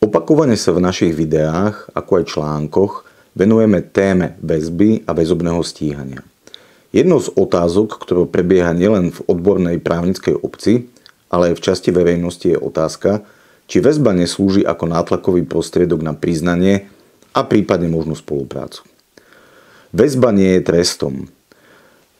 Opakovane sa v našich videách, ako aj článkoch, venujeme téme väzby a väzobného stíhania. Jednou z otázok, ktorá prebieha nielen v odbornej právnickej obci, ale aj v časti verejnosti je otázka, či väzba neslúži ako nátlakový prostriedok na priznanie a prípadne možnú spoluprácu. Väzba nie je trestom.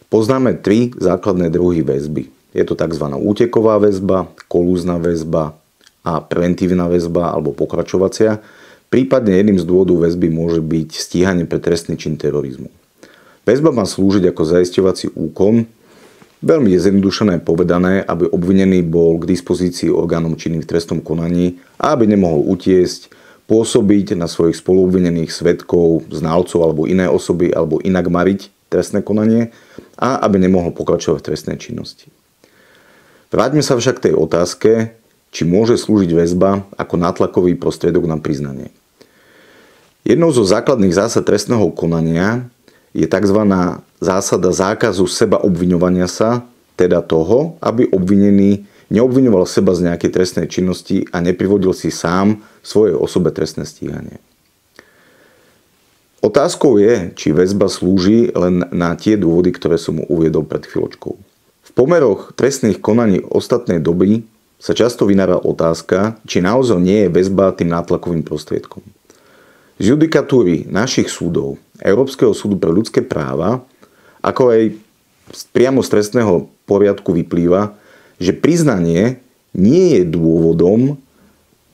Poznáme 3 základné druhy väzby. Je to tzv. Úteková väzba, kolúzna väzba a preventívna väzba alebo pokračovacia. Prípadne jedným z dôvodov väzby môže byť stíhanie pre trestný čin terorizmu. Väzba má slúžiť ako zaisťovací úkon, veľmi zjednodušené povedané, aby obvinený bol k dispozícii orgánom činným v trestnom konaní a aby nemohol utiesť, pôsobiť na svojich spoluobvinených svedkov, znalcov alebo iné osoby alebo inak mariť trestné konanie a aby nemohol pokračovať v trestnej činnosti. Vráťme sa však k tej otázke, či môže slúžiť väzba ako nátlakový prostriedok na priznanie. Jednou zo základných zásad trestného konania je tzv. Zásada zákazu seba obviňovania sa, teda toho, aby obvinený neobviňoval seba z nejakej trestnej činnosti a neprivodil si sám svojej osobe trestné stíhanie. Otázkou je, či väzba slúži len na tie dôvody, ktoré som mu uviedol pred chvíľočkou. V pomeroch trestných konaní ostatnej doby sa často vynára otázka, či naozaj nie je väzba tým nátlakovým prostriedkom. Z judikatúry našich súdov, Európskeho súdu pre ľudské práva, ako aj priamo z trestného poriadku vyplýva, že priznanie nie je dôvodom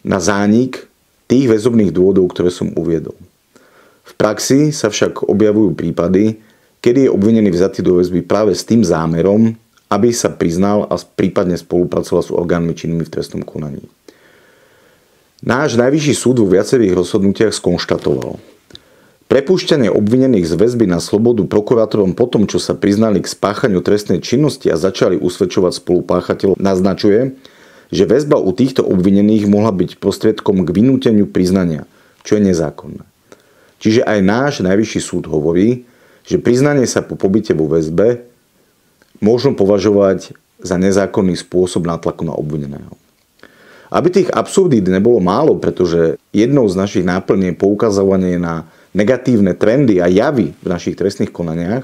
na zánik tých väzobných dôvodov, ktoré som uviedol. V praxi sa však objavujú prípady, kedy je obvinený vzatý do väzby práve s tým zámerom, aby sa priznal a prípadne spolupracoval s orgánmi činnými v trestnom konaní. Náš najvyšší súd vo viacerých rozhodnutiach skonštatoval: prepúšťanie obvinených z väzby na slobodu prokurátorom po tom, čo sa priznali k spáchaniu trestnej činnosti a začali usvedčovať spolupáchateľov, naznačuje, že väzba u týchto obvinených mohla byť prostriedkom k vynúteniu priznania, čo je nezákonné. Čiže aj náš najvyšší súd hovorí, že priznanie sa po pobyte vo väzbe možno považovať za nezákonný spôsob nátlaku na obvineného. Aby tých absurdít nebolo málo, pretože jednou z našich náplní je poukazovanie na negatívne trendy a javy v našich trestných konaniach,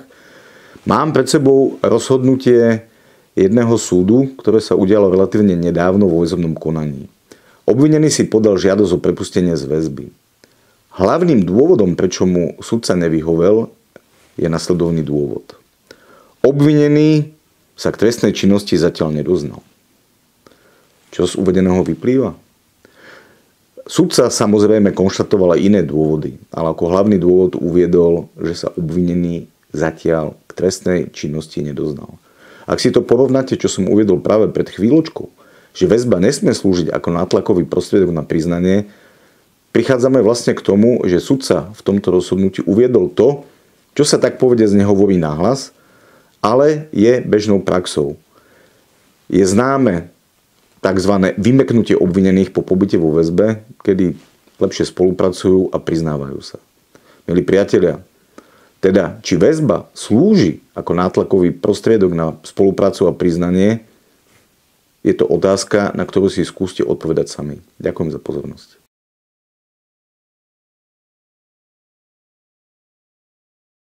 mám pred sebou rozhodnutie jedného súdu, ktoré sa udialo relatívne nedávno vo väzobnom konaní. Obvinený si podal žiadosť o prepustenie z väzby. Hlavným dôvodom, prečo mu sudca nevyhovel, je nasledovný dôvod. Obvinený sa k trestnej činnosti zatiaľ nedoznal. Čo z uvedeného vyplýva? Sudca samozrejme konštatoval aj iné dôvody, ale ako hlavný dôvod uviedol, že sa obvinený zatiaľ k trestnej činnosti nedoznal. Ak si to porovnáte, čo som uviedol práve pred chvíľočkou, že väzba nesmie slúžiť ako nátlakový prostriedok na priznanie, prichádzame vlastne k tomu, že sudca v tomto rozhodnutí uviedol to, čo sa tak povediac nehovorí nahlas, ale je bežnou praxou. Je známe tzv. Vymeknutie obvinených po pobyte vo väzbe, kedy lepšie spolupracujú a priznávajú sa. Milí priatelia, teda či väzba slúži ako nátlakový prostriedok na spoluprácu a priznanie, je to otázka, na ktorú si skúste odpovedať sami. Ďakujem za pozornosť.